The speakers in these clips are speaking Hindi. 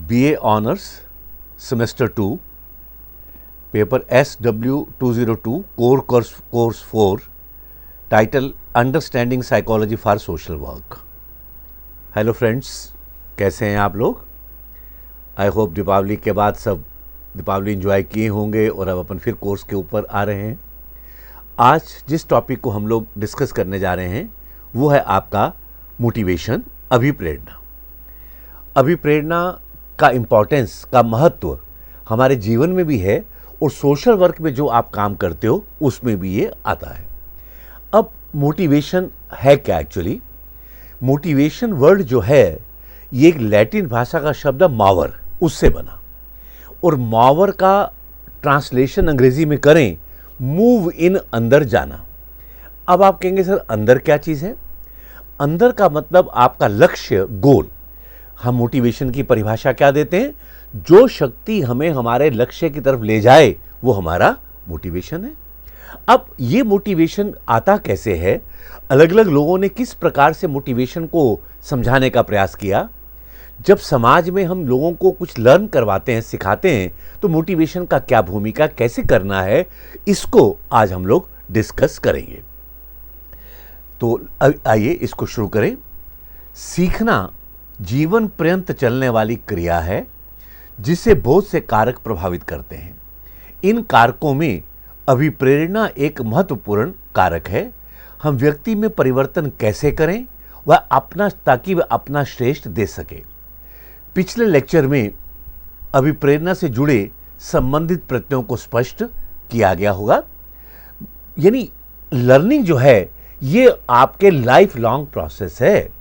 BA honours semester 2 paper SW202 course 4 title understanding psychology for social work. Hello friends, कैसे हैं आप लोग? आई होप दीपावली के बाद सब दीपावली एंजॉय किए होंगे और अब अपन फिर कोर्स के ऊपर आ रहे हैं। आज जिस टॉपिक को हम लोग डिस्कस करने जा रहे हैं वो है आपका मोटिवेशन, अभिप्रेरणा। अभिप्रेरणा का इम्पोर्टेंस, का महत्व हमारे जीवन में भी है और सोशल वर्क में जो आप काम करते हो उसमें भी ये आता है। अब मोटिवेशन है क्या एक्चुअली? मोटिवेशन वर्ड जो है ये एक लैटिन भाषा का शब्द है मावर, उससे बना, और मावर का ट्रांसलेशन अंग्रेजी में करें मूव इन, अंदर जाना। अब आप कहेंगे सर अंदर क्या चीज़ है? अंदर का मतलब आपका लक्ष्य, गोल। हम मोटिवेशन की परिभाषा क्या देते हैं? जो शक्ति हमें हमारे लक्ष्य की तरफ ले जाए वो हमारा मोटिवेशन है। अब ये मोटिवेशन आता कैसे है? अलग अलग लोगों ने किस प्रकार से मोटिवेशन को समझाने का प्रयास किया। जब समाज में हम लोगों को कुछ लर्न करवाते हैं, सिखाते हैं, तो मोटिवेशन का क्या भूमिका, कैसे करना है, इसको आज हम लोग डिस्कस करेंगे। तो आइए इसको शुरू करें। सीखना जीवन पर्यंत चलने वाली क्रिया है जिसे बहुत से कारक प्रभावित करते हैं। इन कारकों में अभिप्रेरणा एक महत्वपूर्ण कारक है। हम व्यक्ति में परिवर्तन कैसे करें ताकि वह अपना श्रेष्ठ दे सके। पिछले लेक्चर में अभिप्रेरणा से जुड़े संबंधित प्रत्ययों को स्पष्ट किया गया होगा। यानी लर्निंग जो है ये आपके लाइफ लॉन्ग प्रोसेस है।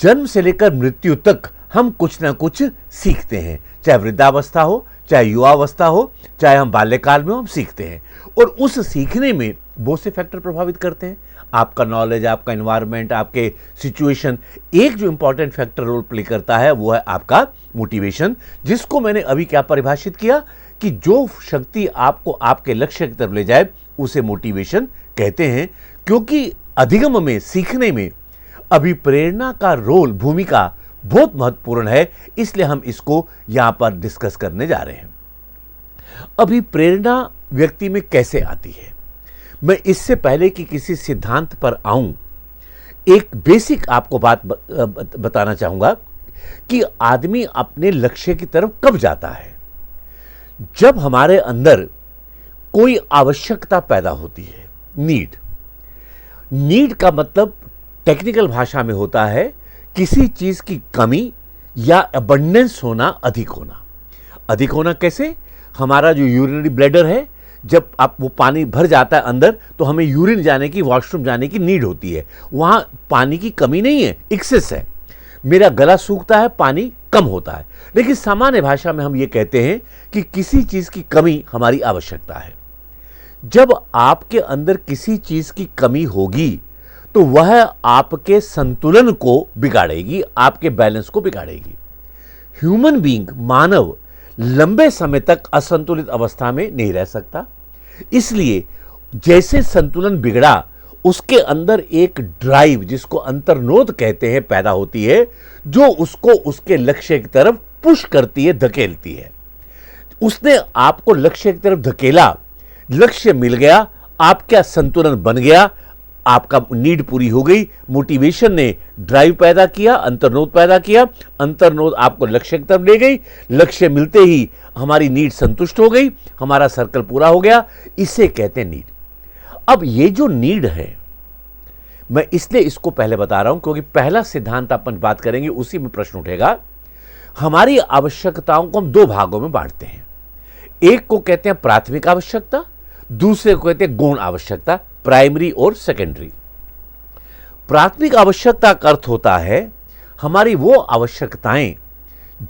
जन्म से लेकर मृत्यु तक हम कुछ ना कुछ सीखते हैं, चाहे वृद्धावस्था हो, चाहे युवावस्था हो, चाहे हम बाल्यकाल में हम सीखते हैं। और उस सीखने में बहुत से फैक्टर प्रभावित करते हैं। आपका नॉलेज, आपका एनवायरनमेंट, आपके सिचुएशन। एक जो इंपॉर्टेंट फैक्टर रोल प्ले करता है वो है आपका मोटिवेशन, जिसको मैंने अभी क्या परिभाषित किया कि जो शक्ति आपको आपके लक्ष्य की तरफ ले जाए उसे मोटिवेशन कहते हैं। क्योंकि अधिगम में, सीखने में अभिप्रेरणा का रोल, भूमिका बहुत महत्वपूर्ण है, इसलिए हम इसको यहां पर डिस्कस करने जा रहे हैं। अभिप्रेरणा व्यक्ति में कैसे आती है? मैं इससे पहले कि किसी सिद्धांत पर आऊं, एक बेसिक आपको बात बताना चाहूंगा कि आदमी अपने लक्ष्य की तरफ कब जाता है। जब हमारे अंदर कोई आवश्यकता पैदा होती है। नीड का मतलब टेक्निकल भाषा में होता है किसी चीज की कमी या अबंडेंस होना, अधिक होना। अधिक होना कैसे? हमारा जो यूरिनरी ब्लैडर है, जब आप वो पानी भर जाता है अंदर तो हमें यूरिन जाने की, वॉशरूम जाने की नीड होती है। वहां पानी की कमी नहीं है, एक्सेस है। मेरा गला सूखता है, पानी कम होता है। लेकिन सामान्य भाषा में हम ये कहते हैं कि किसी चीज की कमी हमारी आवश्यकता है। जब आपके अंदर किसी चीज की कमी होगी तो वह आपके संतुलन को बिगाड़ेगी, आपके बैलेंस को बिगाड़ेगी। ह्यूमन बीइंग, मानव, लंबे समय तक असंतुलित अवस्था में नहीं रह सकता। इसलिए जैसे संतुलन बिगड़ा, उसके अंदर एक ड्राइव, जिसको अंतर्नोद कहते हैं, पैदा होती है, जो उसको उसके लक्ष्य की तरफ पुश करती है, धकेलती है। उसने आपको लक्ष्य की तरफ धकेला, लक्ष्य मिल गया, आपका संतुलन बन गया, आपका नीड पूरी हो गई। मोटिवेशन ने ड्राइव पैदा किया, अंतर्नोद पैदा किया, अंतर्नोद आपको लक्ष्य की तरफ ले गई, लक्ष्य मिलते ही हमारी नीड संतुष्ट हो गई, हमारा सर्कल पूरा हो गया। इसे कहते हैं नीड। अब ये जो नीड है, मैं इसलिए इसको पहले बता रहा हूं क्योंकि पहला सिद्धांत अपन बात करेंगे, उसी में प्रश्न उठेगा। हमारी आवश्यकताओं को हम दो भागों में बांटते हैं। एक को कहते हैं प्राथमिक आवश्यकता, दूसरे को कहते हैं गौण आवश्यकता, प्राइमरी और सेकेंडरी। प्राथमिक आवश्यकता का अर्थ होता है हमारी वो आवश्यकताएं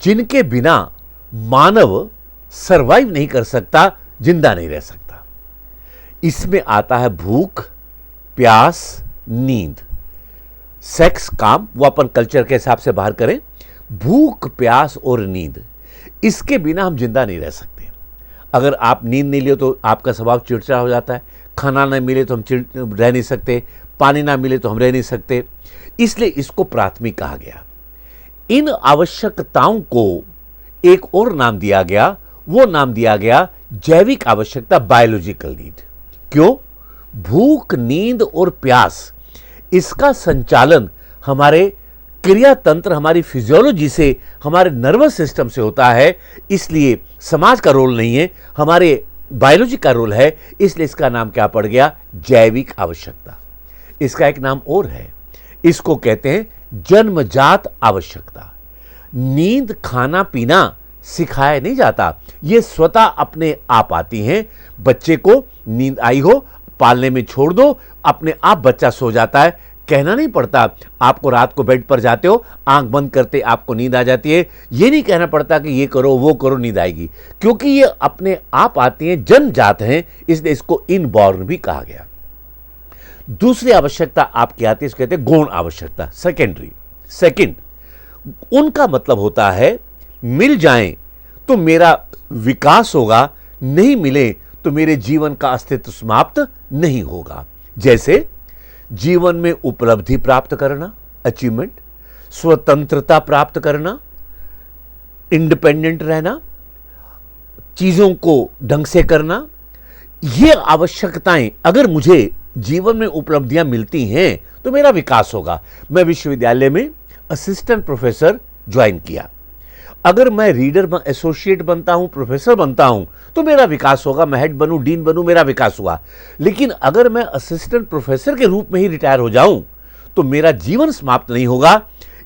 जिनके बिना मानव सरवाइव नहीं कर सकता, जिंदा नहीं रह सकता। इसमें आता है भूख, प्यास, नींद, सेक्स, काम, वो अपन कल्चर के हिसाब से बाहर करें। भूख, प्यास और नींद, इसके बिना हम जिंदा नहीं रह सकते। अगर आप नींद नहीं लियो तो आपका स्वभाव चिड़चिड़ा हो जाता है। खाना ना मिले तो हम रह नहीं सकते, पानी ना मिले तो हम रह नहीं सकते। इसलिए इसको प्राथमिक कहा गया। इन आवश्यकताओं को एक और नाम दिया गया, वो नाम दिया गया जैविक आवश्यकता, बायोलॉजिकल नीड। क्यों? भूख, नींद और प्यास, इसका संचालन हमारे क्रिया तंत्र, हमारी फिजियोलॉजी से, हमारे नर्वस सिस्टम से होता है। इसलिए समाज का रोल नहीं है, हमारे बायोलॉजी का रोल है। इसलिए इसका नाम क्या पड़ गया? जैविक आवश्यकता। इसका एक नाम और है, इसको कहते हैं जन्मजात आवश्यकता। नींद, खाना पीना सिखाया नहीं जाता, ये स्वतः अपने आप आती हैं। बच्चे को नींद आई हो, पालने में छोड़ दो, अपने आप बच्चा सो जाता है, कहना नहीं पड़ता। आपको रात को बेड पर जाते हो, आंख बंद करते आपको नींद आ जाती है, ये नहीं कहना पड़ता कि ये करो वो करो, नींद आएगी, क्योंकि ये अपने आप आती हैं, जन्मजात हैं। इसलिए इसको इनबॉर्न भी कहा गया। दूसरी आवश्यकता आपकी आती है, इसको कहते हैं गौण आवश्यकता, सेकेंडरी। सेकंड, उनका मतलब होता है मिल जाएं तो मेरा विकास होगा, नहीं मिले तो मेरे जीवन का अस्तित्व समाप्त नहीं होगा। जैसे जीवन में उपलब्धि प्राप्त करना, अचीवमेंट, स्वतंत्रता प्राप्त करना, इंडिपेंडेंट रहना, चीजों को ढंग से करना, ये आवश्यकताएं अगर मुझे जीवन में उपलब्धियां मिलती हैं तो मेरा विकास होगा। मैं विश्वविद्यालय में असिस्टेंट प्रोफेसर ज्वाइन किया, अगर मैं रीडर एसोसिएट बनता हूं, प्रोफेसर बनता हूं तो मेरा विकास होगा, मैं हेड बनूं, डीन बनूं, मेरा विकास हुआ। लेकिन अगर मैं असिस्टेंट प्रोफेसर के रूप में ही रिटायर हो जाऊं तो मेरा जीवन समाप्त नहीं होगा।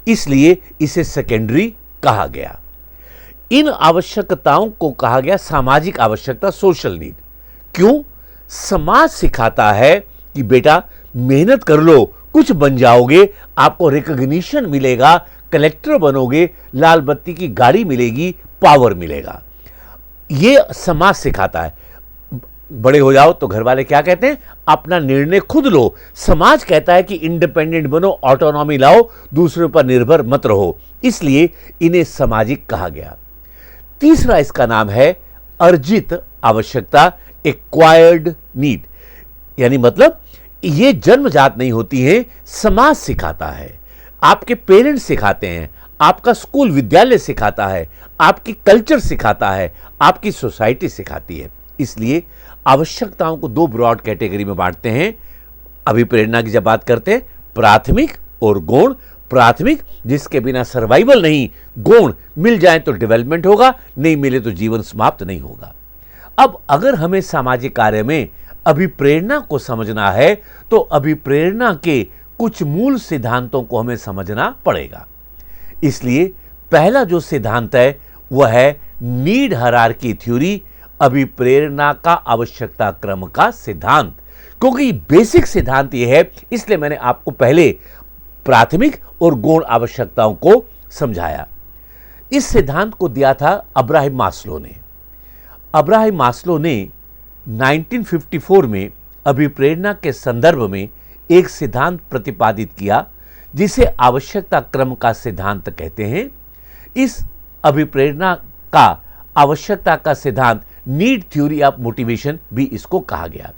इसलिए इसे सेकेंडरी कहा गया। इन आवश्यकताओं को कहा गया सामाजिक आवश्यकता, सोशल नीड। क्यों? समाज सिखाता है कि बेटा मेहनत कर लो, कुछ बन जाओगे, आपको रिकॉग्निशन मिलेगा, कलेक्टर बनोगे, लाल बत्ती की गाड़ी मिलेगी, पावर मिलेगा। यह समाज सिखाता है। बड़े हो जाओ तो घर वाले क्या कहते हैं? अपना निर्णय खुद लो। समाज कहता है कि इंडिपेंडेंट बनो, ऑटोनॉमी लाओ, दूसरों पर निर्भर मत रहो। इसलिए इन्हें सामाजिक कहा गया। तीसरा इसका नाम है अर्जित आवश्यकता, एक्वायर्ड नीड। यानी मतलब ये जन्मजात नहीं होती है, समाज सिखाता है, आपके पेरेंट्स सिखाते हैं, आपका स्कूल विद्यालय सिखाता है, आपकी कल्चर सिखाता है, आपकी सोसाइटी सिखाती है। इसलिए आवश्यकताओं को दो ब्रॉड कैटेगरी में बांटते हैं। अभिप्रेरणा की जब बात करते हैं, प्राथमिक और गौण। प्राथमिक जिसके बिना सर्वाइवल नहीं, गौण मिल जाए तो डेवलपमेंट होगा, नहीं मिले तो जीवन समाप्त नहीं होगा। अब अगर हमें सामाजिक कार्य में अभिप्रेरणा को समझना है तो अभिप्रेरणा के कुछ मूल सिद्धांतों को हमें समझना पड़ेगा। इसलिए पहला जो सिद्धांत है वह है नीड हायरार्की थ्योरी, अभिप्रेरणा का आवश्यकता क्रम का सिद्धांत। क्योंकि बेसिक सिद्धांत यह है, इसलिए मैंने आपको पहले प्राथमिक और गौण आवश्यकताओं को समझाया। इस सिद्धांत को दिया था अब्राहम मास्लो ने। अब्राहम मास्लो ने 1954 में अभिप्रेरणा के संदर्भ में एक सिद्धांत प्रतिपादित किया जिसे आवश्यकता क्रम का सिद्धांत कहते हैं। इस अभिप्रेरणा का आवश्यकता का सिद्धांत नीड थ्योरी ऑफ मोटिवेशन भी इसको कहा गया।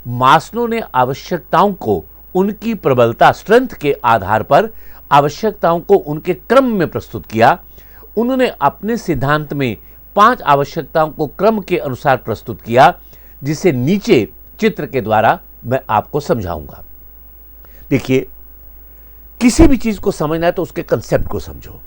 मास्लो ने आवश्यकताओं को उनकी प्रबलता, स्ट्रेंथ के आधार पर आवश्यकताओं को उनके क्रम में प्रस्तुत किया। उन्होंने अपने सिद्धांत में 5 आवश्यकताओं को क्रम के अनुसार प्रस्तुत किया, जिसे नीचे चित्र के द्वारा मैं आपको समझाऊंगा। देखिए, किसी भी चीज को समझना है तो उसके कंसेप्ट को समझो।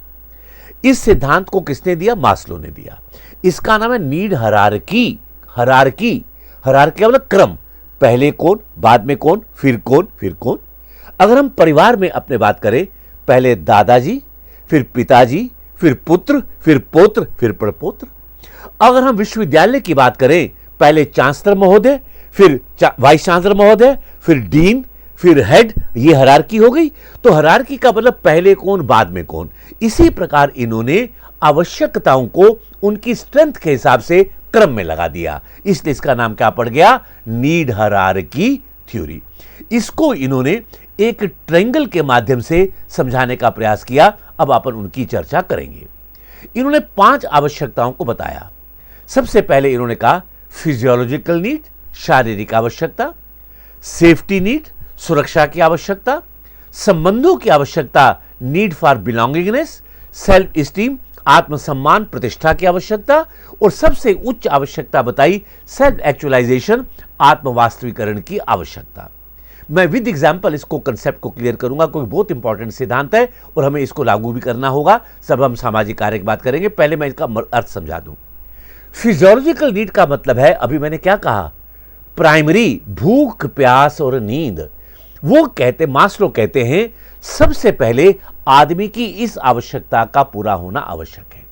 इस सिद्धांत को किसने दिया? मास्लो ने दिया। इसका नाम है नीड हायरार्की। हायरार्की, हायरार्की मतलब क्रम, पहले कौन, बाद में कौन, फिर कौन, फिर कौन। अगर हम परिवार में अपने बात करें, पहले दादाजी, फिर पिताजी, फिर पुत्र, फिर पौत्र, फिर प्रपौत्र। अगर हम विश्वविद्यालय की बात करें, पहले चांसलर महोदय, फिर वाइस चांसलर महोदय, फिर डीन, फिर हेड, ये हायरार्की हो गई। तो हायरार्की का मतलब पहले कौन, बाद में कौन। इसी प्रकार इन्होंने आवश्यकताओं को उनकी स्ट्रेंथ के हिसाब से क्रम में लगा दिया। इसलिए इसका नाम क्या पड़ गया? Need hierarchy theory. इसको इन्होंने एक ट्रायंगल के माध्यम से समझाने का प्रयास किया। अब अपन उनकी चर्चा करेंगे। इन्होंने 5 आवश्यकताओं को बताया। सबसे पहले इन्होंने कहा फिजियोलॉजिकल नीड, शारीरिक आवश्यकता, सेफ्टी नीड, सुरक्षा की आवश्यकता, संबंधों की आवश्यकता, need for belongingness, self esteem, आत्मसम्मान प्रतिष्ठा की आवश्यकता, और सबसे उच्च आवश्यकता बताई सेल्फ एक्चुअलाइजेशन आत्मवास्तविकरण की आवश्यकता। मैं विद एग्जाम्पल इसको कंसेप्ट को क्लियर करूंगा, क्योंकि बहुत इंपॉर्टेंट सिद्धांत है और हमें इसको लागू भी करना होगा। सब हम सामाजिक कार्य की बात करेंगे, पहले मैं इसका अर्थ समझा दूं। फिजियोलॉजिकल नीड का मतलब है, अभी मैंने क्या कहा, प्राइमरी भूख प्यास और नींद। वो कहते, मास्लो कहते हैं सबसे पहले आदमी की इस आवश्यकता का पूरा होना आवश्यक है।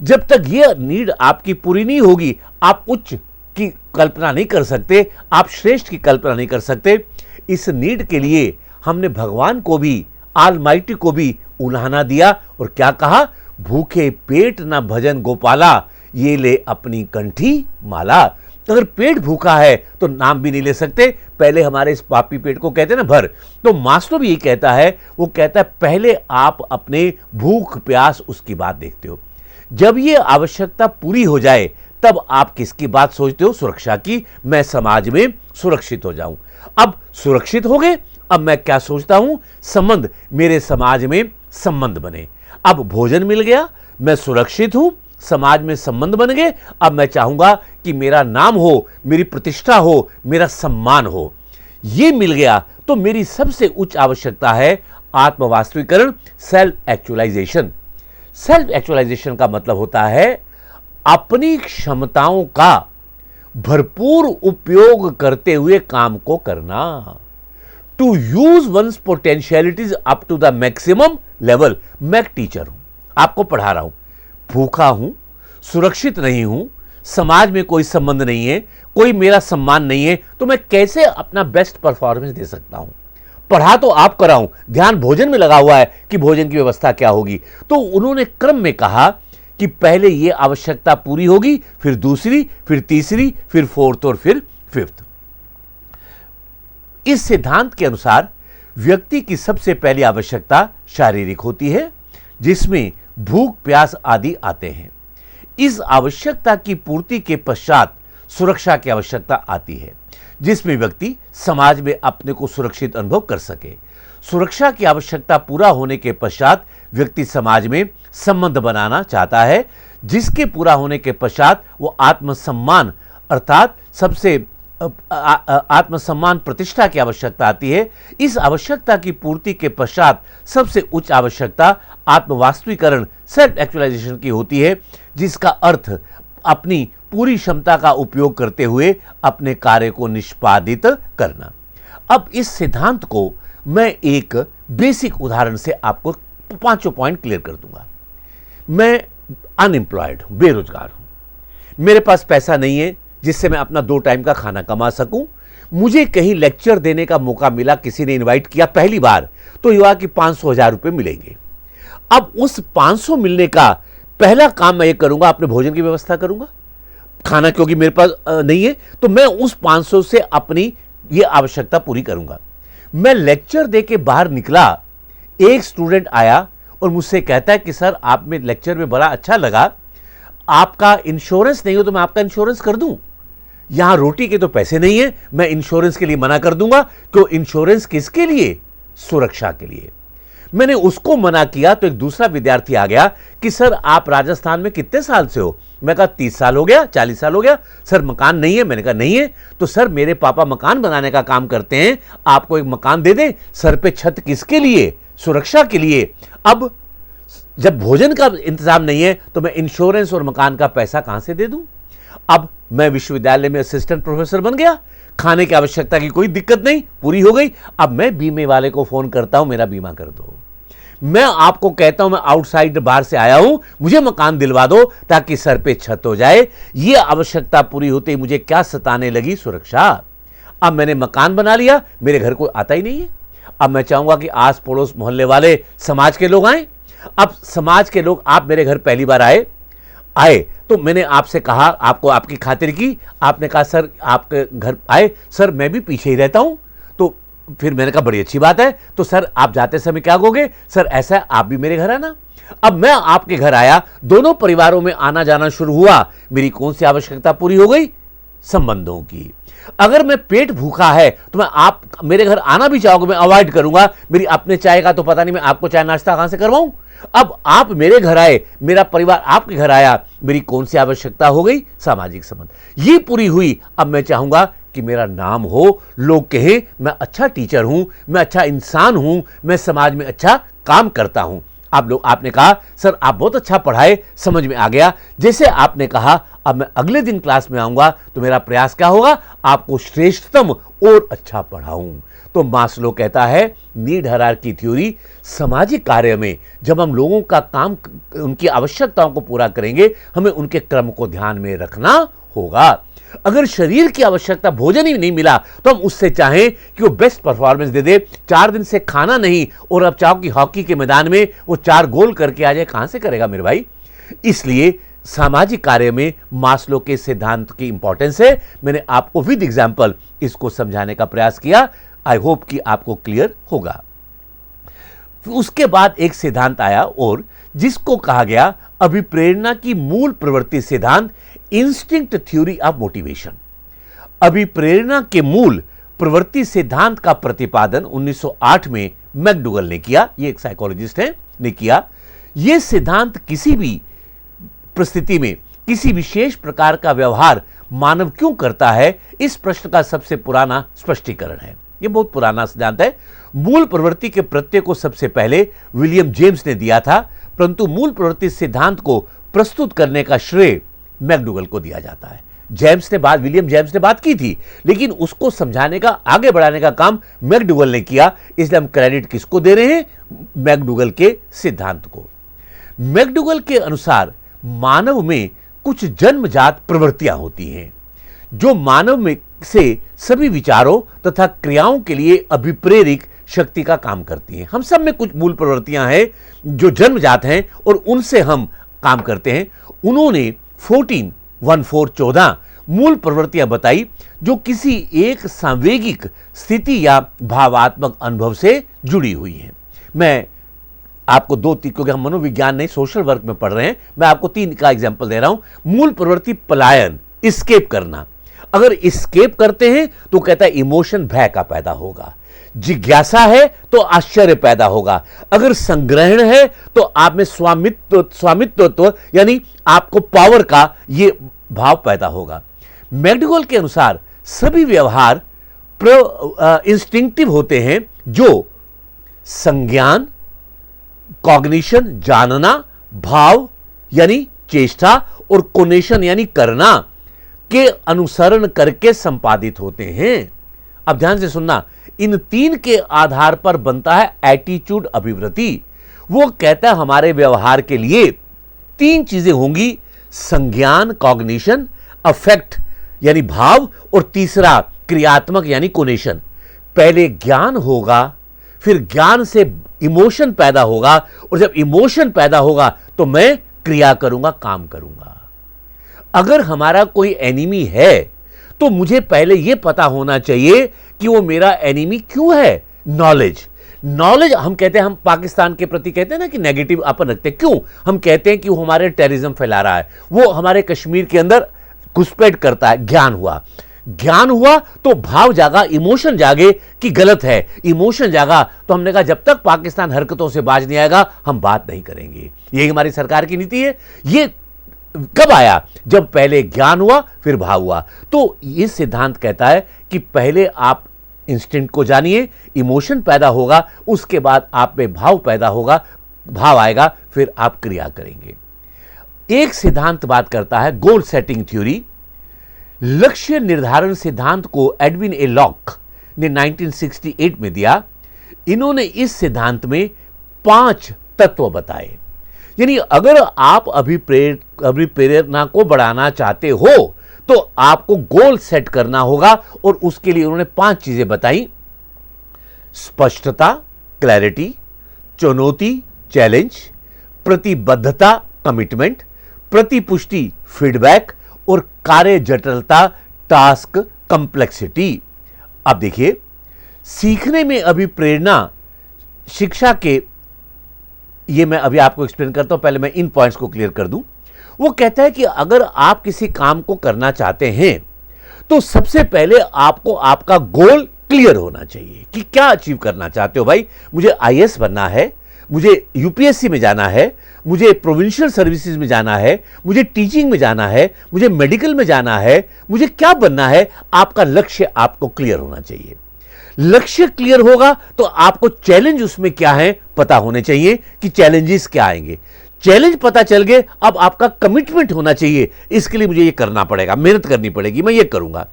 जब तक ये नीड आपकी पूरी नहीं होगी, आप उच्च की कल्पना नहीं कर सकते, आप श्रेष्ठ की कल्पना नहीं कर सकते। इस नीड के लिए हमने भगवान को भी, ऑलमाइटी को भी उल्हाना दिया और क्या कहा, भूखे पेट न भजन गोपाला, ये ले अपनी कंठी माला। अगर पेट भूखा है तो नाम भी नहीं ले सकते, पहले हमारे इस पापी पेट को कहते हैं ना भर। तो मास्लो भी यही कहता है, वो कहता है पहले आप अपने भूख प्यास उसकी बात देखते हो। जब ये आवश्यकता पूरी हो जाए तब आप किसकी बात सोचते हो, सुरक्षा की। मैं समाज में सुरक्षित हो जाऊं। अब सुरक्षित हो गए, अब मैं क्या सोचता हूं, संबंध, मेरे समाज में संबंध बने। अब भोजन मिल गया, मैं सुरक्षित हूं, समाज में संबंध बन गए। अब मैं चाहूंगा कि मेरा नाम हो, मेरी प्रतिष्ठा हो, मेरा सम्मान हो। यह मिल गया तो मेरी सबसे उच्च आवश्यकता है आत्मवास्तविकरण, सेल्फ एक्चुअलाइजेशन। सेल्फ एक्चुअलाइजेशन का मतलब होता है अपनी क्षमताओं का भरपूर उपयोग करते हुए काम को करना। To use once potentialities up to the maximum level. मैं एक टीचर हूं, आपको पढ़ा रहा हूं, भूखा हूं, सुरक्षित नहीं हूं, समाज में कोई संबंध नहीं है, कोई मेरा सम्मान नहीं है, तो मैं कैसे अपना बेस्ट परफॉर्मेंस दे सकता हूं। पढ़ा तो आप कराऊं, ध्यान भोजन में लगा हुआ है कि भोजन की व्यवस्था क्या होगी। तो उन्होंने क्रम में कहा कि पहले यह आवश्यकता पूरी होगी, फिर दूसरी, फिर तीसरी, फिर फोर्थ और फिर फिफ्थ। इस सिद्धांत के अनुसार व्यक्ति की सबसे पहली आवश्यकता शारीरिक होती है, जिसमें भूख प्यास आदि आते हैं। इस आवश्यकता की पूर्ति के पश्चात सुरक्षा की आवश्यकता आती है, जिसमें व्यक्ति समाज में अपने को सुरक्षित अनुभव कर सके। सुरक्षा की आवश्यकता पूरा होने के पश्चात व्यक्ति समाज में संबंध बनाना चाहता है, जिसके पूरा होने के पश्चात वो आत्मसम्मान अर्थात सबसे आत्मसम्मान प्रतिष्ठा की आवश्यकता आती है। इस आवश्यकता की पूर्ति के पश्चात सबसे उच्च आवश्यकता आत्मवास्तविकरण, सेल्फ एक्चुअलाइजेशन की होती है, जिसका अर्थ अपनी पूरी क्षमता का उपयोग करते हुए अपने कार्य को निष्पादित करना। अब इस सिद्धांत को मैं एक बेसिक उदाहरण से आपको पांचों पॉइंट क्लियर कर दूंगा। मैं अनएम्प्लॉयड हूं, बेरोजगार हूं, मेरे पास पैसा नहीं है जिससे मैं अपना 2 टाइम का खाना कमा सकूं। मुझे कहीं लेक्चर देने का मौका मिला, किसी ने इनवाइट किया पहली बार, तो युवा कि 500-1000 रुपए मिलेंगे। अब उस 500 मिलने का पहला काम मैं ये करूंगा, अपने भोजन की व्यवस्था करूंगा। खाना क्योंकि मेरे पास नहीं है, तो मैं उस 500 से अपनी ये आवश्यकता पूरी करूंगा। मैं लेक्चर दे के बाहर निकला, एक स्टूडेंट आया और मुझसे कहता है कि सर आप में लेक्चर में बड़ा अच्छा लगा, आपका इंश्योरेंस नहीं हो तो मैं आपका इंश्योरेंस कर दूं। यहां रोटी के तो पैसे नहीं है, मैं इंश्योरेंस के लिए मना कर दूंगा। क्यों? इंश्योरेंस किसके लिए? सुरक्षा के लिए। मैंने उसको मना किया तो एक दूसरा विद्यार्थी आ गया कि सर आप राजस्थान में कितने साल से हो? मैं कहा 30 साल हो गया, 40 साल हो गया। सर मकान नहीं है? मैंने कहा नहीं है। तो सर मेरे पापा मकान बनाने का काम करते हैं, आपको एक मकान दे दें। सर पे छत किसके लिए? सुरक्षा के लिए। अब जब भोजन का इंतजाम नहीं है तो मैं इंश्योरेंस और मकान का पैसा कहां से दे दूं? अब मैं विश्वविद्यालय में असिस्टेंट प्रोफेसर बन गया, खाने की आवश्यकता की कोई दिक्कत नहीं, पूरी हो गई। अब मैं बीमे वाले को फोन करता हूं, मेरा बीमा कर दो। मैं आपको कहता हूं मैं आउटसाइड बाहर से आया हूं, मुझे मकान दिलवा दो ताकि सर पे छत हो जाए। यह आवश्यकता पूरी होते ही मुझे क्या सताने लगी? सुरक्षा। अब मैंने मकान बना लिया, मेरे घर को आता ही नहीं है। अब मैं चाहूंगा कि आस पड़ोस मोहल्ले वाले समाज के लोग आए। अब समाज के लोग, आप मेरे घर पहली बार आए तो मैंने आपसे कहा, आपको आपकी खातिर की, आपने कहा सर आपके घर आए, सर मैं भी पीछे ही रहता हूं। तो फिर मैंने कहा बड़ी अच्छी बात है, तो सर आप जाते समय क्या कहोगे? सर ऐसा है आप भी मेरे घर आना। अब मैं आपके घर आया, दोनों परिवारों में आना जाना शुरू हुआ। मेरी कौन सी आवश्यकता पूरी हो गई? संबंधों की। अगर मैं पेट भूखा है तो मैं आप मेरे घर आना भी चाहोगे, मैं अवॉइड करूंगा। मेरी अपने चाय का तो पता नहीं, मैं आपको चाय नाश्ता कहां से करवाऊं? अब आप मेरे घर आए, मेरा परिवार आपके घर आया, मेरी कौन सी आवश्यकता हो गई? सामाजिक संबंध, ये पूरी हुई। अब मैं चाहूंगा कि मेरा नाम हो, लोग कहें मैं अच्छा टीचर हूं, मैं अच्छा इंसान हूं, मैं समाज में अच्छा काम करता हूं। आपने कहा सर आप बहुत अच्छा पढ़ाए, समझ में आ गया। जैसे आपने कहा अब मैं अगले दिन क्लास में आऊंगा तो मेरा प्रयास क्या होगा? आपको श्रेष्ठतम और अच्छा पढ़ाऊं। तो मास्लो कहता है नीड हायरार्की थ्योरी सामाजिक कार्य में जब हम लोगों का काम, उनकी आवश्यकताओं को पूरा करेंगे, हमें उनके क्रम को ध्यान में रखना होगा। अगर शरीर की आवश्यकता भोजन ही नहीं मिला तो हम उससे चाहें कि वो बेस्ट परफॉर्मेंस दे दे, 4 दिन से खाना नहीं, और अब चाहो कि हॉकी के मैदान में वो 4 गोल करके आ जाए, कहां से करेगा मेरे भाई? इसलिए सामाजिक कार्य में मास्लो के सिद्धांत की इंपॉर्टेंस है। मैंने आपको विद एग्जांपल इसको समझाने का प्रयास किया। आई होप कि आपको क्लियर होगा। उसके बाद एक सिद्धांत आया और जिसको कहा गया अभिप्रेरणा की मूल प्रवृत्ति सिद्धांत, इंस्टिंक्ट थ्योरी ऑफ मोटिवेशन। अभिप्रेरणा के मूल प्रवृत्ति सिद्धांत का प्रतिपादन 1908 में मैकडूगल ने किया। ये एक साइकोलॉजिस्ट है, ने किया। यह सिद्धांत किसी भी परिस्थिति में किसी विशेष प्रकार का व्यवहार मानव क्यों करता है, इस प्रश्न का सबसे पुराना स्पष्टीकरण है। यह बहुत पुराना सिद्धांत है। मूल प्रवृत्ति के प्रत्यय को सबसे पहले विलियम जेम्स ने दिया था, परंतु मूल प्रवृत्ति सिद्धांत को प्रस्तुत करने का श्रेय मैकडूगल को दिया जाता है। विलियम जेम्स ने बात की थी, लेकिन उसको समझाने का, आगे बढ़ाने का काम मैकडूगल ने किया। इसलिए हम क्रेडिट किसको दे रहे हैं? मैकडूगल के सिद्धांत को। मैकडूगल के अनुसार मानव में कुछ जन्मजात प्रवृत्तियां होती हैं जो मानव में से सभी विचारों तथा क्रियाओं के लिए अभिप्रेरक शक्ति का काम करती हैं। हम सब में कुछ मूल प्रवृत्तियां हैं जो जन्मजात हैं और उनसे हम काम करते हैं। उन्होंने 14 मूल प्रवृत्तियां बताई जो किसी एक सांवेगिक स्थिति या भावात्मक अनुभव से जुड़ी हुई हैं। मैं आपको क्योंकि हम मनोविज्ञान नहीं सोशल वर्क में पढ़ रहे हैं, मैं आपको 3 का एग्जाम्पल दे रहा हूं। मूल प्रवृत्ति पलायन, एस्केप करना। अगर एस्केप करते हैं तो कहता है इमोशन भय का पैदा होगा। जिज्ञासा है तो आश्चर्य पैदा होगा। अगर संग्रहण है तो आप में स्वामित्व यानी आपको पावर का ये भाव पैदा होगा। मैकडूगल के अनुसार सभी व्यवहार इंस्टिंक्टिव होते हैं जो संज्ञान, कॉग्निशन जानना, भाव यानी चेष्टा, और कोनेशन यानी करना के अनुसरण करके संपादित होते हैं। अब ध्यान से सुनना, इन 3 के आधार पर बनता है एटीट्यूड अभिवृत्ति। वो कहता है हमारे व्यवहार के लिए 3 चीजें होंगी, संज्ञान कॉग्निशन, अफेक्ट यानी भाव, और तीसरा क्रियात्मक यानी कोनेशन। पहले ज्ञान होगा, फिर ज्ञान से इमोशन पैदा होगा, और जब इमोशन पैदा होगा तो मैं क्रिया करूंगा, काम करूंगा। अगर हमारा कोई एनिमी है तो मुझे पहले यह पता होना चाहिए कि वो मेरा एनिमी क्यों है। नॉलेज हम कहते हैं, हम पाकिस्तान के प्रति कहते हैं ना कि नेगेटिव अपन रखते हैं। क्यों? हम कहते हैं कि वो हमारे टेररिज्म फैला रहा है, वो हमारे कश्मीर के अंदर घुसपैठ करता है। ज्ञान हुआ तो भाव जागा, इमोशन जागे कि गलत है। इमोशन जागा तो हमने कहा जब तक पाकिस्तान हरकतों से बाज नहीं आएगा हम बात नहीं करेंगे। यही हमारी सरकार की नीति है। ये कब आया? जब पहले ज्ञान हुआ फिर भाव हुआ। तो यह सिद्धांत कहता है कि पहले आप इंस्टिंक्ट को जानिए, इमोशन पैदा होगा, उसके बाद आप में भाव पैदा होगा, भाव आएगा, फिर आप क्रिया करेंगे। एक सिद्धांत बात करता है गोल सेटिंग थ्योरी। लक्ष्य निर्धारण सिद्धांत को एडविन ए लॉक ने 1968 में दिया। इन्होंने इस सिद्धांत में 5 तत्व बताए। यानी अगर आप अभिप्रेरणा को बढ़ाना चाहते हो तो आपको गोल सेट करना होगा, और उसके लिए उन्होंने 5 चीजें बताई। स्पष्टता क्लैरिटी, चुनौती चैलेंज, प्रतिबद्धता कमिटमेंट, प्रतिपुष्टि फीडबैक, और कार्य जटिलता टास्क कंप्लेक्सिटी। अब देखिए, सीखने में अभिप्रेरणा शिक्षा के, ये मैं अभी आपको एक्सप्लेन करता हूं, पहले मैं इन पॉइंट्स को क्लियर कर दूं। वो कहता है कि अगर आप किसी काम को करना चाहते हैं तो सबसे पहले आपको आपका गोल क्लियर होना चाहिए कि क्या अचीव करना चाहते हो। भाई मुझे आईएएस बनना है, मुझे यूपीएससी में जाना है, मुझे प्रोविंशियल सर्विसेज में जाना है, मुझे टीचिंग में जाना है, मुझे मेडिकल में जाना है, मुझे क्या बनना है, आपका लक्ष्य आपको क्लियर होना चाहिए। लक्ष्य क्लियर होगा तो आपको चैलेंज उसमें क्या है पता होने चाहिए कि चैलेंजेस क्या आएंगे। चैलेंज पता चल गए, अब आपका कमिटमेंट होना चाहिए, इसके लिए मुझे ये करना पड़ेगा, मेहनत करनी पड़ेगी, मैं ये करूंगा।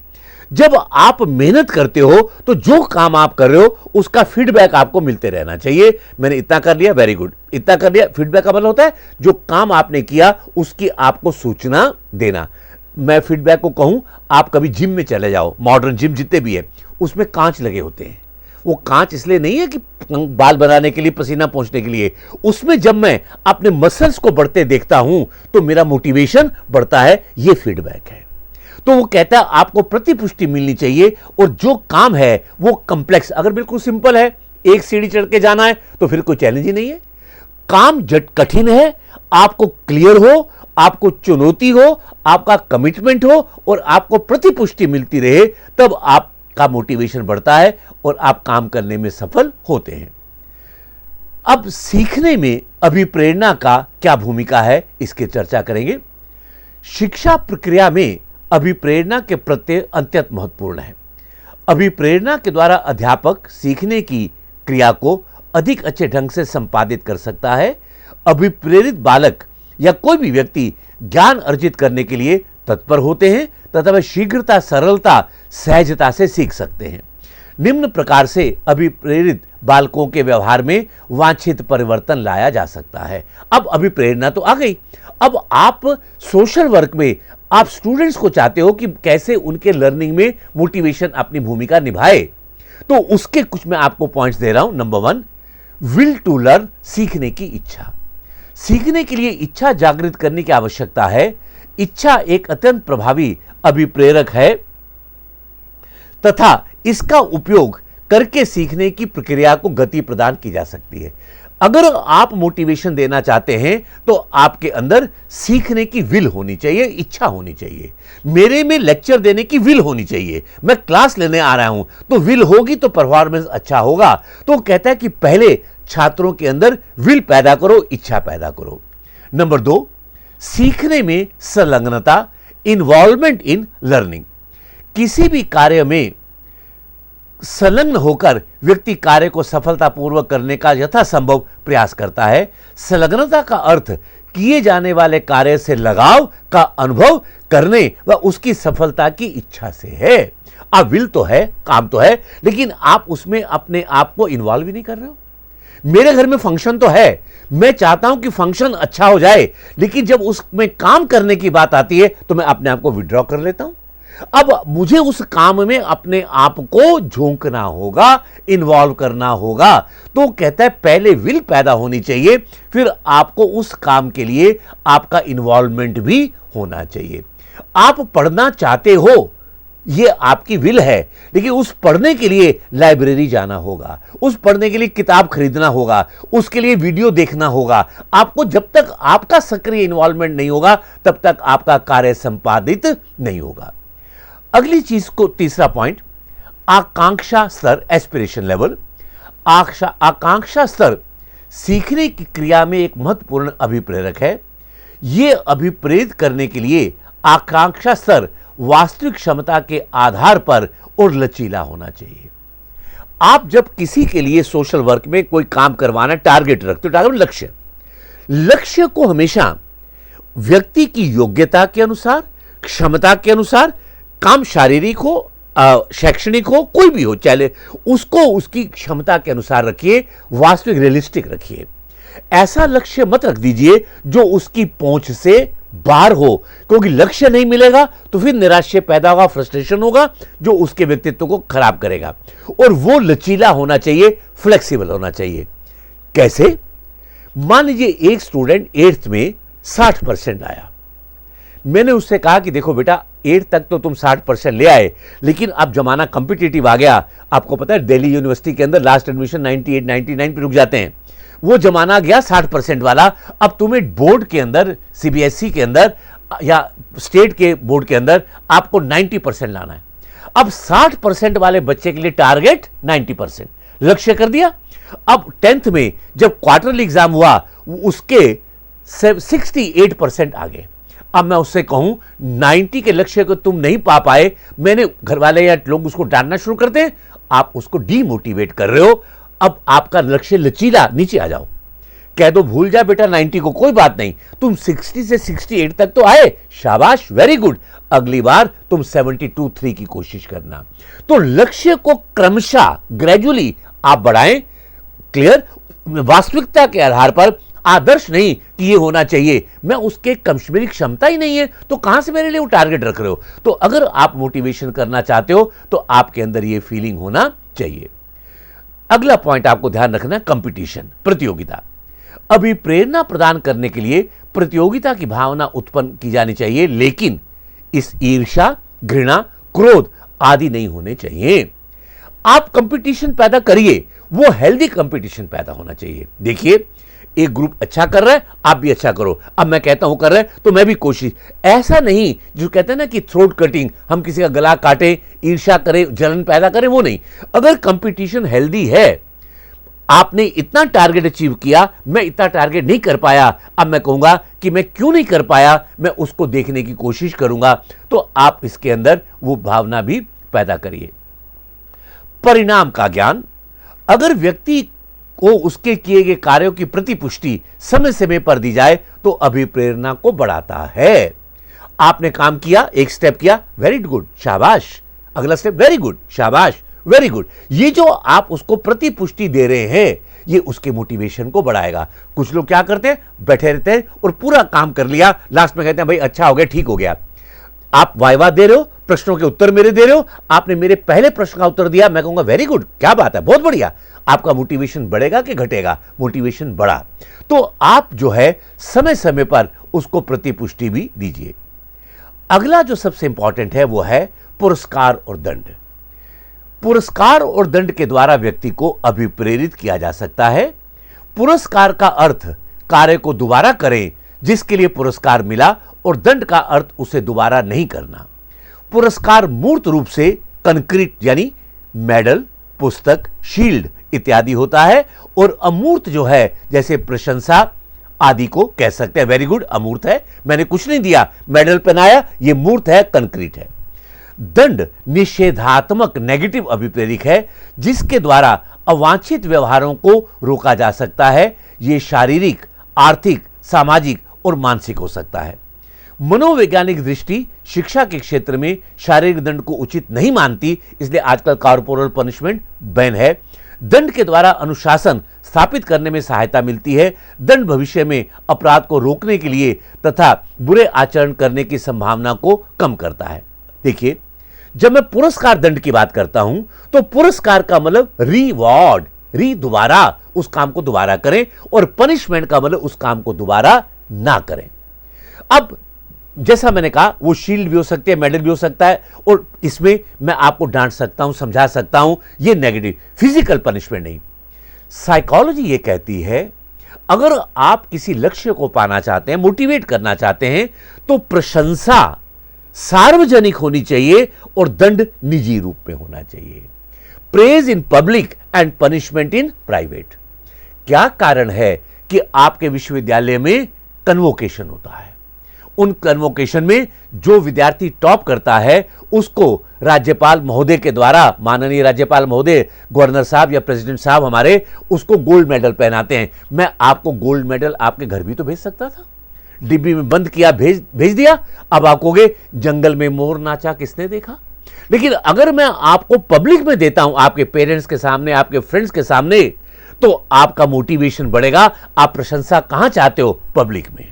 जब आप मेहनत करते हो तो जो काम आप कर रहे हो उसका फीडबैक आपको मिलते रहना चाहिए। मैंने इतना कर लिया, वेरी गुड, इतना कर लिया। फीडबैक का मतलब होता है जो काम आपने किया उसकी आपको सूचना देना। मैं फीडबैक को कहूं, आप कभी जिम में चले जाओ, मॉडर्न जिम जितने भी है उसमें कांच लगे होते हैं। वो कांच इसलिए नहीं है कि बाल बनाने के लिए, पसीना पोंछने के लिए। उसमें जब मैं अपने मसल्स को बढ़ते देखता हूं तो मेरा मोटिवेशन बढ़ता है। ये फीडबैक है। तो वो कहता है आपको प्रतिपुष्टि मिलनी चाहिए, और जो काम है वो कॉम्प्लेक्स, अगर बिल्कुल सिंपल है, एक सीढ़ी चढ़ के जाना है तो फिर कोई चैलेंज ही नहीं है। काम जट कठिन है, आपको क्लियर हो, आपको चुनौती हो, आपका कमिटमेंट हो और आपको प्रतिपुष्टि मिलती रहे, तब आपका मोटिवेशन बढ़ता है और आप काम करने में सफल होते हैं। अब सीखने में अभिप्रेरणा का क्या भूमिका है, इसकी चर्चा करेंगे। शिक्षा प्रक्रिया में अभिप्रेरणा के प्रत्यय अत्यंत महत्वपूर्ण है। अभिप्रेरणा के द्वारा अध्यापक सीखने की क्रिया को अधिक अच्छे ढंग से संपादित कर सकता है। अभिप्रेरित बालक या कोई भी व्यक्ति ज्ञान अर्जित करने के लिए तत्पर होते हैं तथा वे शीघ्रता, सरलता, सहजता से सीख सकते हैं। निम्न प्रकार से अभिप्रेरित बालकों के व्यवहार में वांछित परिवर्तन लाया जा सकता है। अब अभिप्रेरणा तो आ गई, अब आप सोशल वर्क में आप स्टूडेंट्स को चाहते हो कि कैसे उनके लर्निंग में मोटिवेशन अपनी भूमिका निभाए, तो उसके कुछ मैं आपको पॉइंट्स दे रहा हूं। नंबर 1, विल टू लर्न, सीखने की इच्छा। सीखने के लिए इच्छा जागृत करने की आवश्यकता है। इच्छा एक अत्यंत प्रभावी अभिप्रेरक है तथा इसका उपयोग करके सीखने की प्रक्रिया को गति प्रदान की जा सकती है। अगर आप मोटिवेशन देना चाहते हैं तो आपके अंदर सीखने की विल होनी चाहिए, इच्छा होनी चाहिए। मेरे में लेक्चर देने की विल होनी चाहिए, मैं क्लास लेने आ रहा हूं तो विल होगी तो परफॉर्मेंस अच्छा होगा। तो कहता है कि पहले छात्रों के अंदर विल पैदा करो, इच्छा पैदा करो। नंबर 2, सीखने में संलग्नता, इन्वॉल्वमेंट इन लर्निंग। किसी भी कार्य में संलग्न होकर व्यक्ति कार्य को सफलतापूर्वक करने का यथासंभव प्रयास करता है। संलग्नता का अर्थ किए जाने वाले कार्य से लगाव का अनुभव करने व उसकी सफलता की इच्छा से है। अब विल तो है, काम तो है, लेकिन आप उसमें अपने आप को इन्वॉल्व ही नहीं कर रहे हो। मेरे घर में फंक्शन तो है, मैं चाहता हूं कि फंक्शन अच्छा हो जाए, लेकिन जब उसमें काम करने की बात आती है तो मैं अपने आप को विड्रॉ कर लेता हूं। अब मुझे उस काम में अपने आप को झोंकना होगा, इन्वॉल्व करना होगा। तो कहता है पहले विल पैदा होनी चाहिए, फिर आपको उस काम के लिए आपका इन्वॉल्वमेंट भी होना चाहिए। आप पढ़ना चाहते हो, यह आपकी विल है, लेकिन उस पढ़ने के लिए लाइब्रेरी जाना होगा, उस पढ़ने के लिए किताब खरीदना होगा, उसके लिए वीडियो देखना होगा। आपको जब तक आपका सक्रिय इन्वॉल्वमेंट नहीं होगा तब तक आपका कार्य संपादित नहीं होगा। अगली चीज को, तीसरा पॉइंट, आकांक्षा स्तर, एस्पिरेशन लेवल। आकांक्षा स्तर सीखने की क्रिया में एक महत्वपूर्ण अभिप्रेरक है। यह अभिप्रेरित करने के लिए आकांक्षा स्तर वास्तविक क्षमता के आधार पर और लचीला होना चाहिए। आप जब किसी के लिए सोशल वर्क में कोई काम करवाना टारगेट रखते हो, टारगेट लक्ष्य को हमेशा व्यक्ति की योग्यता के अनुसार, क्षमता के अनुसार, काम शारीरिक हो, शैक्षणिक हो, कोई भी हो, चाहे उसको उसकी क्षमता के अनुसार रखिए, वास्तविक रियलिस्टिक रखिए। ऐसा लक्ष्य मत रख दीजिए जो उसकी पहुंच से बाहर हो, क्योंकि लक्ष्य नहीं मिलेगा तो फिर निराशा पैदा होगा, फ्रस्ट्रेशन होगा, जो उसके व्यक्तित्व को खराब करेगा। और वो लचीला होना चाहिए, फ्लेक्सिबल होना चाहिए। कैसे? मान लीजिए एक स्टूडेंट 8th में 60% आया, मैंने उससे कहा कि देखो बेटा 8 तक तो तुम 60% ले आए, लेकिन अब जमाना कॉम्पिटिटिव आ गया। आपको पता है दिल्ली यूनिवर्सिटी के अंदर लास्ट एडमिशन 98, 99 पे रुक जाते हैं। वो जमाना गया 60% वाला। अब तुम्हें बोर्ड के अंदर, सीबीएसई के अंदर या स्टेट के बोर्ड के अंदर आपको 90% लाना है। अब 60% वाले बच्चे के लिए टारगेट 90%, लक्ष्य कर दिया। अब 10th में जब क्वार्टरली एग्जाम हुआ उसके 68% आ गए। अब मैं उससे कहूं 90 के लक्ष्य को तुम नहीं पा पाए, मैंने घर वाले या लोग उसको डांटना शुरू करते हैं, आप उसको डीमोटिवेट कर रहे हो। अब आपका लक्ष्य लचीला, नीचे आ जाओ, कह दो भूल जा बेटा 90 को, कोई बात नहीं, तुम 60 से 68 तक तो आए, शाबाश, वेरी गुड, अगली बार तुम 72-3 की कोशिश करना। तो लक्ष्य को क्रमशः ग्रेजुअली आप बढ़ाएं, क्लियर, वास्तविकता के आधार पर, आदर्श नहीं कि ये होना चाहिए, मैं उसके मेरी क्षमता ही नहीं है तो कहां से मेरे लिए वो टारगेट रख रहे हो। तो अगर आप मोटिवेशन करना चाहते हो तो आपके अंदर ये फीलिंग होना चाहिए। अगला पॉइंट आपको ध्यान रखना है, कंपटीशन, प्रतियोगिता। अभी प्रेरणा प्रदान करने के लिए प्रतियोगिता की भावना उत्पन्न की जानी चाहिए, लेकिन इस ईर्ष्या, घृणा, क्रोध आदि नहीं होने चाहिए। आप कंपटीशन पैदा करिए, वो हेल्दी कंपटीशन पैदा होना चाहिए। देखिए एक ग्रुप अच्छा कर रहा है, आप भी अच्छा करो, अब मैं कहता हूं कर रहे हैं तो मैं भी कोशिश, ऐसा नहीं जो कहते हैं ना कि थ्रोट कटिंग, हम किसी का गला काटें, ईर्ष्या करें, जलन पैदा करें, वो नहीं। अगर कंपटीशन हेल्दी है, आपने इतना टारगेट अचीव किया, मैं इतना टारगेट नहीं कर पाया, अब मैं कहूंगा कि मैं क्यों नहीं कर पाया, मैं उसको देखने की कोशिश करूंगा, तो आप इसके अंदर वो भावना भी पैदा करिए। परिणाम का ज्ञान, अगर व्यक्ति को उसके किए गए कार्यों की प्रतिपुष्टि समय समय पर दी जाए तो अभिप्रेरणा को बढ़ाता है। आपने काम किया, एक स्टेप किया, वेरी गुड, शाबाश, अगला स्टेप, वेरी गुड, शाबाश, वेरी गुड, ये जो आप उसको प्रतिपुष्टि दे रहे हैं ये उसके मोटिवेशन को बढ़ाएगा। कुछ लोग क्या करते हैं, बैठे रहते हैं और पूरा काम कर लिया, लास्ट में कहते हैं भाई अच्छा हो गया, ठीक हो गया। आप वाइवा दे रहे हो, प्रश्नों के उत्तर मेरे दे रहे हो, आपने मेरे पहले प्रश्न का उत्तर दिया, मैं कहूंगा वेरी गुड, क्या बात है, बहुत बढ़िया। आपका मोटिवेशन बढ़ेगा कि घटेगा, मोटिवेशन बढ़ा। तो आप जो है समय समय पर उसको प्रतिपुष्टि भी दीजिए। अगला जो सबसे इंपॉर्टेंट है वो है पुरस्कार और दंड। पुरस्कार और दंड के द्वारा व्यक्ति को अभिप्रेरित किया जा सकता है। पुरस्कार का अर्थ कार्य को दोबारा करें जिसके लिए पुरस्कार मिला, और दंड का अर्थ उसे दोबारा नहीं करना। पुरस्कार मूर्त रूप से कंक्रीट यानी मेडल, पुस्तक, शील्ड इत्यादि होता है, और अमूर्त जो है जैसे प्रशंसा आदि को कह सकते हैं, वेरी गुड, अमूर्त है, मैंने कुछ नहीं दिया, मेडल पहनाया, ये मूर्त है, कंक्रीट है। दंड निषेधात्मक नेगेटिव अभिप्रेरक है जिसके द्वारा अवांछित व्यवहारों को रोका जा सकता है। यह शारीरिक, आर्थिक, सामाजिक और मानसिक हो सकता है। मनोवैज्ञानिक दृष्टि शिक्षा के क्षेत्र में शारीरिक दंड को उचित नहीं मानती, इसलिए आजकल कॉर्पोरल पनिशमेंट बैन है। दंड के द्वारा अनुशासन स्थापित करने में सहायता मिलती है। दंड भविष्य में अपराध को रोकने के लिए तथा बुरे आचरण करने की संभावना को कम करता है। देखिए, जब मैं पुरस्कार दंड की बात करता हूं तो पुरस्कार का मतलब रिवॉर्ड, दोबारा उस काम को दोबारा करें, और पनिशमेंट का मतलब उस काम को दोबारा ना करें। अब जैसा मैंने कहा, वो शील्ड भी हो सकती है, मेडल भी हो सकता है, और इसमें मैं आपको डांट सकता हूं, समझा सकता हूं, ये नेगेटिव, फिजिकल पनिशमेंट नहीं। साइकोलॉजी ये कहती है अगर आप किसी लक्ष्य को पाना चाहते हैं, मोटिवेट करना चाहते हैं, तो प्रशंसा सार्वजनिक होनी चाहिए और दंड निजी रूप में होना चाहिए। Praise in public and punishment in private. क्या कारण है कि आपके विश्वविद्यालय में कन्वोकेशन होता है? उन कन्वोकेशन में जो विद्यार्थी टॉप करता है उसको राज्यपाल महोदय के द्वारा, माननीय राज्यपाल महोदय, गवर्नर साहब या प्रेसिडेंट साहब हमारे, उसको गोल्ड मेडल पहनाते हैं। मैं आपको गोल्ड मेडल आपके घर भी तो भेज सकता था, डिब्बी में बंद किया, भेज दिया। अब आप कहोगे जंगल में मोर नाचा किसने देखा। लेकिन अगर मैं आपको पब्लिक में देता हूं, आपके पेरेंट्स के सामने, आपके फ्रेंड्स के सामने, तो आपका मोटिवेशन बढ़ेगा। आप प्रशंसा कहां चाहते हो? पब्लिक में।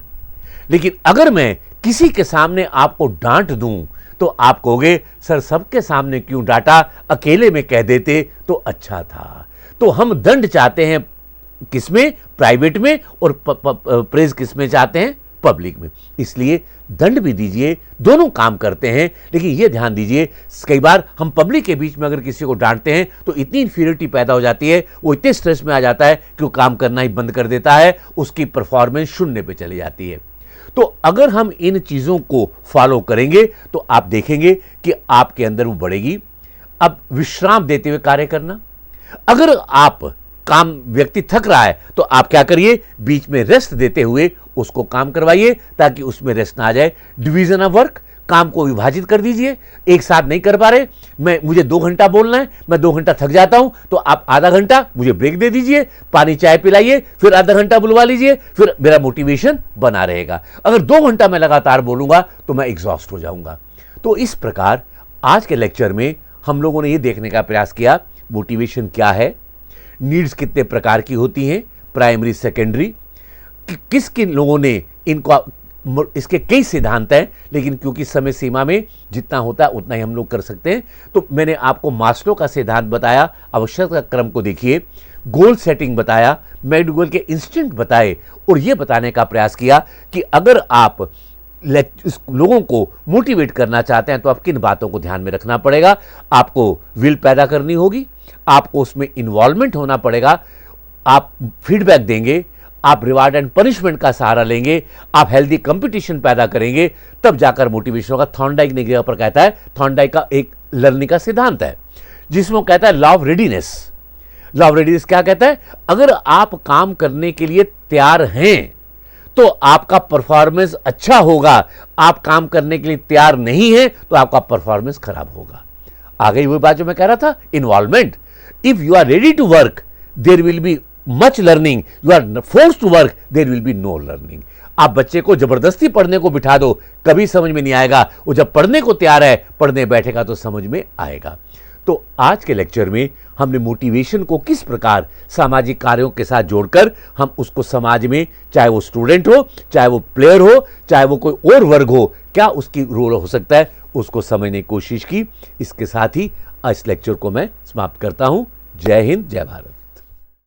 लेकिन अगर मैं किसी के सामने आपको डांट दूं तो आप कहोगे सर सबके सामने क्यों डांटा, अकेले में कह देते तो अच्छा था। तो हम दंड चाहते हैं किसमें? प्राइवेट में, और प्रेज किसमें चाहते हैं? पब्लिक में। इसलिए दंड भी दीजिए, दोनों काम करते हैं। लेकिन यह ध्यान दीजिए, कई बार हम पब्लिक के बीच में अगर किसी को डांटते हैं तो इतनी इंफीरियरिटी पैदा हो जाती है, वो इतने स्ट्रेस में आ जाता है कि वो काम करना ही बंद कर देता है, उसकी परफॉर्मेंस शून्य पे चली जाती है। तो अगर हम इन चीजों को फॉलो करेंगे तो आप देखेंगे कि आपके अंदर वो बढ़ेगी। अब विश्राम देते हुए कार्य करना, अगर आप काम व्यक्ति थक रहा है तो आप क्या करिए, बीच में रेस्ट देते हुए उसको काम करवाइए ताकि उसमें रेस्ट ना आ जाए। डिवीजन ऑफ वर्क, काम को विभाजित कर दीजिए। एक साथ नहीं कर पा रहे, मुझे 2 घंटा बोलना है, मैं 2 घंटा थक जाता हूं, तो आप आधा घंटा मुझे ब्रेक दे दीजिए, पानी चाय पिलाइए, फिर आधा घंटा बुलवा लीजिए, फिर मेरा मोटिवेशन बना रहेगा। अगर 2 घंटा मैं लगातार बोलूंगा तो मैं एग्जॉस्ट हो जाऊंगा। तो इस प्रकार आज के लेक्चर में हम लोगों ने यह देखने का प्रयास किया मोटिवेशन क्या है, नीड्स कितने प्रकार की होती हैं, प्राइमरी सेकेंडरी, किस किन लोगों ने इनको, इसके कई सिद्धांत हैं, लेकिन क्योंकि समय सीमा में जितना होता है उतना ही हम लोग कर सकते हैं। तो मैंने आपको मास्लो का सिद्धांत बताया, आवश्यकता क्रम को देखिए, गोल सेटिंग बताया, मैकडूगल के इंस्टिंक्ट बताए, और यह बताने का प्रयास किया कि अगर आप लोगों को मोटिवेट करना चाहते हैं तो आप किन बातों को ध्यान में रखना पड़ेगा। आपको विल पैदा करनी होगी, आपको उसमें इन्वॉल्वमेंट होना पड़ेगा, आप फीडबैक देंगे, आप रिवार्ड एंड पनिशमेंट का सहारा लेंगे, आप हेल्दी कंपटीशन पैदा करेंगे, तब जाकर मोटिवेशन होगा। थॉर्नडाइक ने जगह पर कहता है, थॉर्नडाइक का एक लर्निंग का सिद्धांत है जिसमें वो कहता है law of readiness. Law of readiness क्या कहता है, अगर आप काम करने के लिए तैयार हैं तो आपका परफॉर्मेंस अच्छा होगा, आप काम करने के लिए तैयार नहीं है तो आपका परफॉर्मेंस खराब होगा। आ गई वही बात जो मैं कह रहा था, involvement. If you are ready to work there will be much learning, you are force to work there will be no learning. आप बच्चे को जबरदस्ती पढ़ने को बिठा दो, कभी समझ में नहीं आएगा। वो जब पढ़ने को तैयार है, पढ़ने बैठेगा तो समझ में आएगा। तो आज के लेक्चर में हमने मोटिवेशन को किस प्रकार सामाजिक कार्यों के साथ जोड़कर हम उसको समाज में, चाहे वो स्टूडेंट हो, चाहे वो प्लेयर हो, चाहे वो कोई और वर्ग हो, क्या उसकी रोल हो सकता है, उसको समझने की कोशिश की। इसके साथ ही इस लेक्चर को मैं समाप्त करता हूं। जय हिंद, जय भारत।